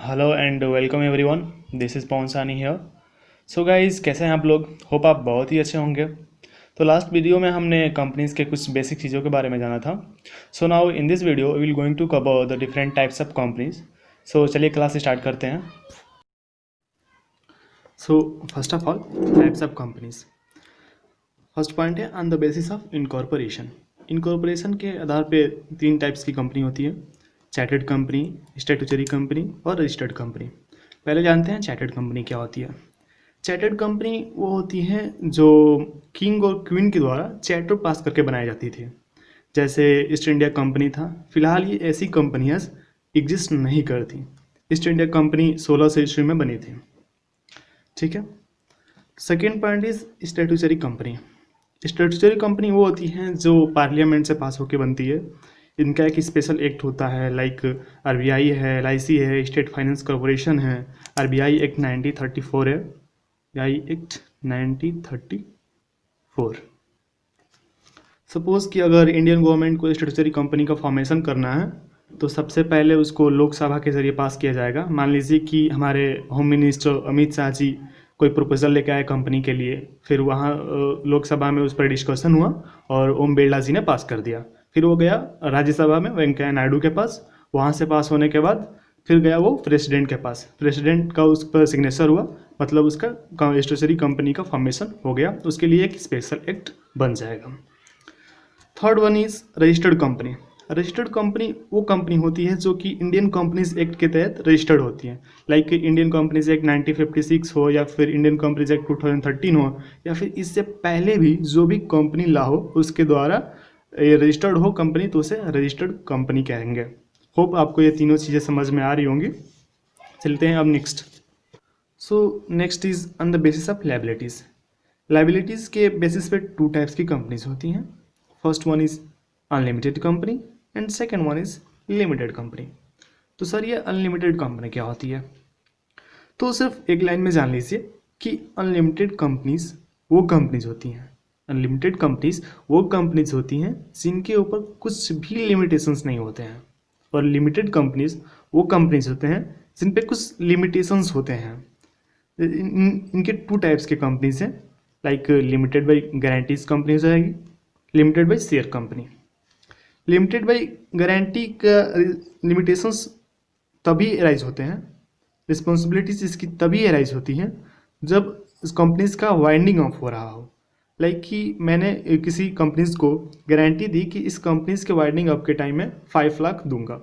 Hello and welcome everyone. This is Pavan Sani here. So guys, कैसे हैं आप लोग? होप आप बहुत ही अच्छे होंगे। तो लास्ट वीडियो में हमने कंपनीज के कुछ बेसिक चीज़ों के बारे में जाना था। So now in this video we will going to cover the different types of companies. So चलिए क्लास स्टार्ट करते हैं। So first of all, types of companies. First point है on the basis of incorporation. Incorporation के आधार पे तीन types की company होती है: चार्टर्ड कंपनी, स्टैट्यूटरी कंपनी और रजिस्टर्ड कंपनी। पहले जानते हैं चार्टर्ड कंपनी क्या होती है। चार्टर्ड कंपनी वो होती है जो किंग और क्वीन के द्वारा चार्टर पास करके बनाई जाती थी। जैसे ईस्ट इंडिया कंपनी था। फिलहाल ये ऐसी कंपनियाँ एग्जिस्ट नहीं करती। ईस्ट इंडिया कंपनी 1600 ईस्वी में बनी थी। ठीक है। Second point is statutory company. Statutory company वो होती हैं जो पार्लियामेंट से पास होकर बनती है। इनका एक स्पेशल एक्ट होता है, लाइक आरबीआई है, एलआईसी है, स्टेट फाइनेंस कॉरपोरेशन है। आरबीआई एक्ट 1934 है, आरबीआई एक्ट 1934। सपोज कि अगर इंडियन गवर्नमेंट को स्टैट्यूटरी कंपनी का फॉर्मेशन करना है तो सबसे पहले उसको लोकसभा के जरिए पास किया जाएगा। मान लीजिए कि हमारे होम मिनिस्टर अमित शाह जी कोई प्रपोजल लेके आए कंपनी के लिए, फिर वहाँ लोकसभा में उस पर डिस्कशन हुआ और ओम बिरला जी ने पास कर दिया। फिर वो गया राज्यसभा में वेंकैया नायडू के पास। वहाँ से पास होने के बाद फिर गया वो प्रेसिडेंट के पास। प्रेसिडेंट का उस पर सिग्नेचर हुआ, मतलब उसका स्टैट्यूटरी कंपनी का फॉर्मेशन हो गया। उसके लिए एक स्पेशल एक्ट बन जाएगा। Third one is registered company. Registered company वो कंपनी होती है जो कि इंडियन कंपनीज एक्ट के तहत रजिस्टर्ड होती है। लाइक इंडियन कंपनीज एक्ट 1956 हो, या फिर इंडियन कंपनीज एक्ट 2013 हो, या फिर इससे पहले भी जो भी कंपनी ला हो उसके द्वारा ये रजिस्टर्ड हो कंपनी, तो उसे रजिस्टर्ड कंपनी कहेंगे। होप आपको ये तीनों चीज़ें समझ में आ रही होंगी। चलते हैं अब next. So next is on the basis of liabilities. Liabilities के बेसिस पे टू टाइप्स की कंपनीज होती हैं। First one is unlimited company and second one is limited company. तो सर ये अनलिमिटेड कंपनी क्या होती है? तो सिर्फ एक लाइन में जान लीजिए कि अनलिमिटेड कंपनीज वो कंपनीज होती हैं, अनलिमिटेड कंपनीज वो कंपनीज होती हैं जिनके ऊपर कुछ भी लिमिटेशंस नहीं होते हैं, और लिमिटेड कंपनीज वो कंपनीज होते हैं जिन पे कुछ लिमिटेशंस होते हैं। इनके टू टाइप्स के कंपनीज हैं, like limited by guarantees company हो जाएगी, limited by share company. Limited by guarantee का लिमिटेशंस तभी एराइज होते हैं, रिस्पॉन्सिबिलिटीज इसकी तभी एराइज होती हैं जब इस कंपनीज का वाइंडिंग ऑफ हो रहा हो। लाइक कि मैंने किसी कंपनीज को गारंटी दी कि इस कंपनीज के वाइंडिंग अप के टाइम में 5 लाख दूंगा,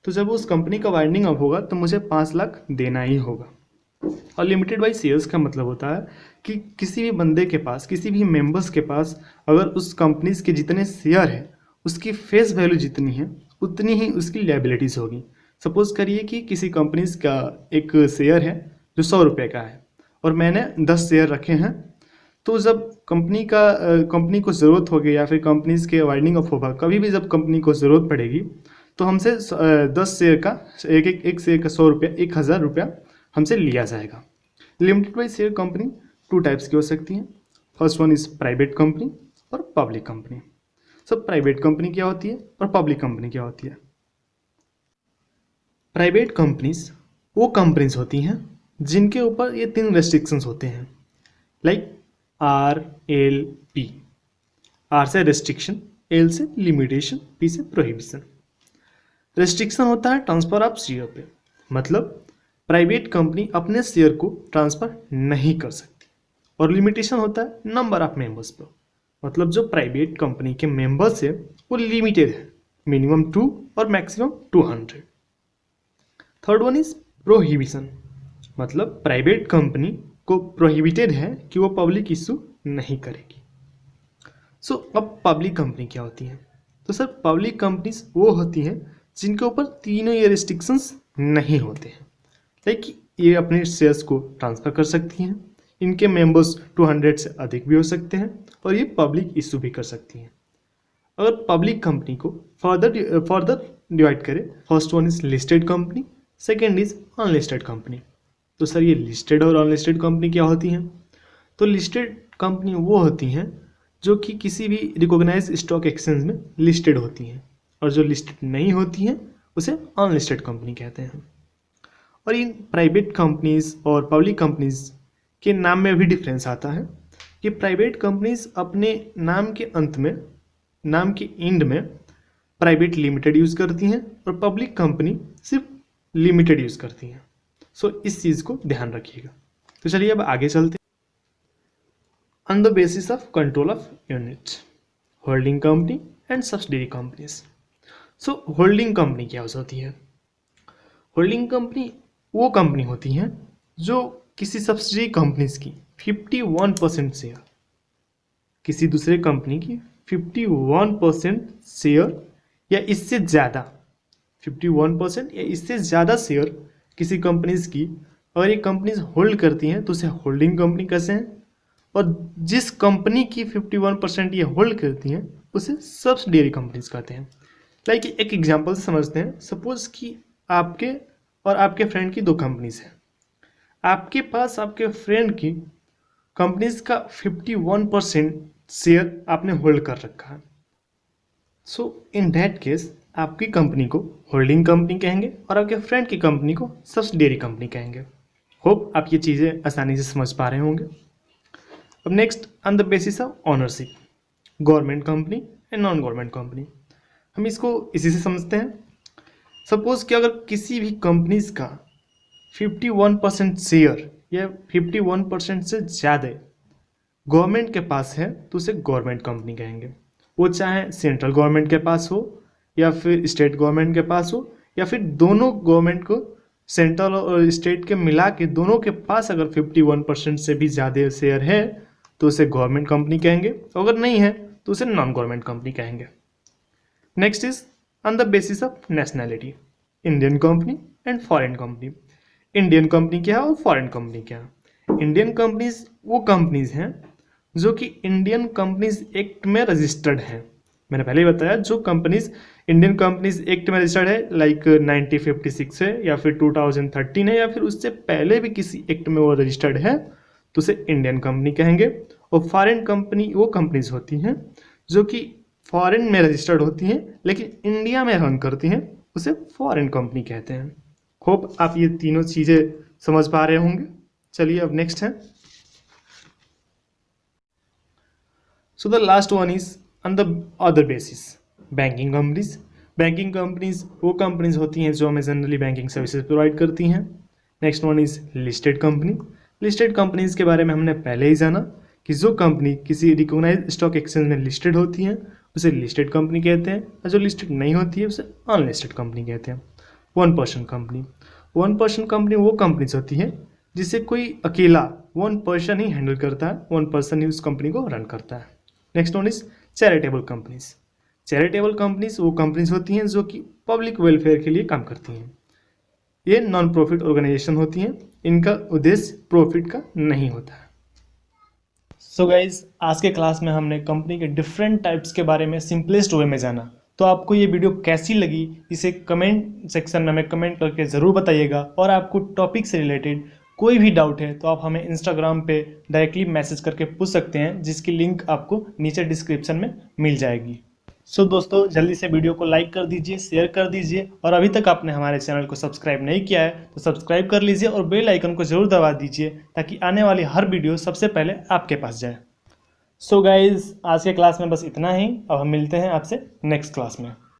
तो जब उस कंपनी का वाइंडिंग अप होगा तो मुझे 5 लाख देना ही होगा। और लिमिटेड बाई शेयर्स का मतलब होता है कि किसी भी बंदे के पास, किसी भी मेंबर्स के पास अगर उस कंपनीज के जितने शेयर हैं उसकी फेस वैल्यू जितनी है उतनी ही उसकी लायबिलिटीज़ होगी। सपोज करिए कि किसी कंपनीज का एक शेयर है जो 100 रुपये का है और मैंने 10 शेयर रखे हैं। तो जब कंपनी को ज़रूरत होगी या फिर कंपनीज के वाइंडिंग अप होगा, कभी भी जब कंपनी को ज़रूरत पड़ेगी तो हमसे 10 शेयर का एक शेयर का 100 रुपया, 1000 रुपया हमसे लिया जाएगा। Limited by share company two types की हो सकती हैं। First one is private company और पब्लिक कंपनी। सब प्राइवेट कंपनी क्या होती है और पब्लिक कंपनी क्या होती है? प्राइवेट कंपनीज वो कंपनीज होती हैं जिनके ऊपर ये 3 रेस्ट्रिक्शंस होते हैं, लाइक RLP। आर से रेस्ट्रिक्शन, एल से लिमिटेशन, पी से प्रोहिबिशन। रेस्ट्रिक्शन होता है ट्रांसफर ऑफ शेयर पे, मतलब प्राइवेट कंपनी अपने शेयर को ट्रांसफ़र नहीं कर सकती। और लिमिटेशन होता है नंबर ऑफ मेंबर्स पर, मतलब जो प्राइवेट कंपनी के मेंबर्स है वो लिमिटेड है, मिनिमम 2 और maximum 200। Third one is prohibition, मतलब प्राइवेट कंपनी को प्रोहिबिटेड है कि वो पब्लिक इशू नहीं करेगी। सो अब पब्लिक कंपनी क्या होती है? तो सर पब्लिक कंपनीज वो होती हैं जिनके ऊपर तीनों ये रिस्ट्रिक्शंस नहीं होते हैं। लाइक ये अपने शेयर्स को ट्रांसफ़र कर सकती हैं, इनके मेंबर्स 200 से अधिक भी हो सकते हैं, और ये पब्लिक इशू भी कर सकती हैं। अगर पब्लिक कंपनी को फर्दर डिवाइड करें, first one is listed company, second is unlisted company. तो सर ये लिस्टेड और अनलिस्टेड कंपनी क्या होती हैं? तो लिस्टेड कंपनी वो होती हैं जो कि किसी भी रिकॉग्नाइज स्टॉक एक्सचेंज में लिस्टेड होती हैं, और जो लिस्टेड नहीं होती हैं उसे अनलिस्टेड कंपनी कहते हैं। और इन प्राइवेट कंपनीज और पब्लिक कंपनीज के नाम में भी डिफरेंस आता है कि प्राइवेट कंपनीज अपने नाम के अंत में, नाम के एंड में प्राइवेट लिमिटेड यूज़ करती हैं और पब्लिक कंपनी सिर्फ लिमिटेड यूज़ करती हैं। सो इस चीज़ को ध्यान रखिएगा। तो चलिए अब आगे चलते हैं। On the basis of control of units, holding company and subsidiary companies. So holding company क्या होती है? होल्डिंग कंपनी वो कंपनी होती हैं जो किसी सब्सिडियरी कंपनीज की 51% शेयर, किसी दूसरे कंपनी की 51% शेयर या इससे ज़्यादा, 51% या इससे ज़्यादा शेयर किसी कंपनीज की अगर ये कंपनीज होल्ड करती हैं तो उसे होल्डिंग कंपनी कहते हैं। और जिस कंपनी की 51% ये होल्ड करती हैं उसे सब्सिडियरी कंपनीज कहते हैं। लाइक एक एग्जांपल से समझते हैं। सपोज कि आपके और आपके फ्रेंड की दो कंपनीज हैं। आपके पास आपके फ्रेंड की कंपनीज का 51% शेयर आपने होल्ड कर रखा है। सो इन दैट केस आपकी कंपनी को होल्डिंग कंपनी कहेंगे और आपके फ्रेंड की कंपनी को सब्सिडियरी कंपनी कहेंगे। होप आप ये चीज़ें आसानी से समझ पा रहे होंगे। अब next, on the basis of ownership, government company and non government company. हम इसको इसी से समझते हैं। सपोज कि अगर किसी भी कंपनीज का 51% शेयर या 51% से ज़्यादा गवर्नमेंट के पास है तो उसे गवर्नमेंट कंपनी कहेंगे। वो चाहे सेंट्रल गवर्नमेंट के पास हो या फिर स्टेट गवर्नमेंट के पास हो या फिर दोनों गवर्नमेंट को, सेंट्रल और स्टेट के मिला के दोनों के पास अगर 51% से भी ज़्यादा शेयर है तो उसे गवर्नमेंट कंपनी कहेंगे। अगर नहीं है तो उसे नॉन गवर्नमेंट कंपनी कहेंगे। Next is on the basis of nationality, Indian company and foreign company. Indian company क्या है और फॉरेन कंपनी क्या है? इंडियन कंपनीज वो कंपनीज हैं जो कि इंडियन कंपनीज एक्ट में रजिस्टर्ड हैं। मैंने पहले ही बताया जो कंपनीज इंडियन कंपनीज एक्ट में रजिस्टर्ड है, लाइक 1956 है या फिर 2013 है या फिर उससे पहले भी किसी एक्ट में वो रजिस्टर्ड है तो उसे इंडियन कंपनी कहेंगे। और फॉरेन कंपनी वो कंपनीज होती हैं जो कि फॉरेन में रजिस्टर्ड होती हैं लेकिन इंडिया में रन करती हैं, उसे फॉरेन कंपनी कहते हैं। होप आप ये तीनों चीज़ें समझ पा रहे होंगे। चलिए अब नेक्स्ट है। So the last one is on the other basis, banking companies. Banking companies वो कंपनीज होती हैं जो हमें जनरली बैंकिंग सर्विसेज प्रोवाइड करती हैं। Next one is listed company. Listed companies के बारे में हमने पहले ही जाना कि जो कंपनी किसी रिकॉग्नाइज्ड स्टॉक एक्सचेंज में लिस्टेड होती हैं उसे लिस्टेड कंपनी कहते हैं और जो लिस्टेड नहीं होती है उसे अनलिस्टेड कंपनी कहते हैं। 1% कंपनी, 1% कंपनी वो कंपनीज होती हैं जिसे कोई अकेला 1% ही हैंडल करता है, 1% ही उस कंपनी को रन करता है। Next one is charitable companies. Charitable companies वो कंपनीज होती हैं जो कि पब्लिक वेलफेयर के लिए काम करती हैं। ये नॉन प्रॉफिट ऑर्गेनाइजेशन होती हैं, इनका उद्देश्य प्रॉफिट का नहीं होता है। सो गाइज, आज के क्लास में हमने कंपनी के डिफरेंट टाइप्स के बारे में सिंपलेस्ट वे में जाना। तो आपको ये वीडियो कैसी लगी इसे कमेंट सेक्शन में हमें कमेंट करके ज़रूर बताइएगा। और आपको टॉपिक से रिलेटेड कोई भी डाउट है तो आप हमें इंस्टाग्राम पे डायरेक्टली मैसेज करके पूछ सकते हैं, जिसकी लिंक आपको नीचे डिस्क्रिप्शन में मिल जाएगी। सो दोस्तों, जल्दी से वीडियो को लाइक कर दीजिए, शेयर कर दीजिए और अभी तक आपने हमारे चैनल को सब्सक्राइब नहीं किया है तो सब्सक्राइब कर लीजिए और बेल आइकन को ज़रूर दबा दीजिए ताकि आने वाली हर वीडियो सबसे पहले आपके पास जाए। सो गाइज, आज के क्लास में बस इतना ही। अब हम मिलते हैं आपसे नेक्स्ट क्लास में।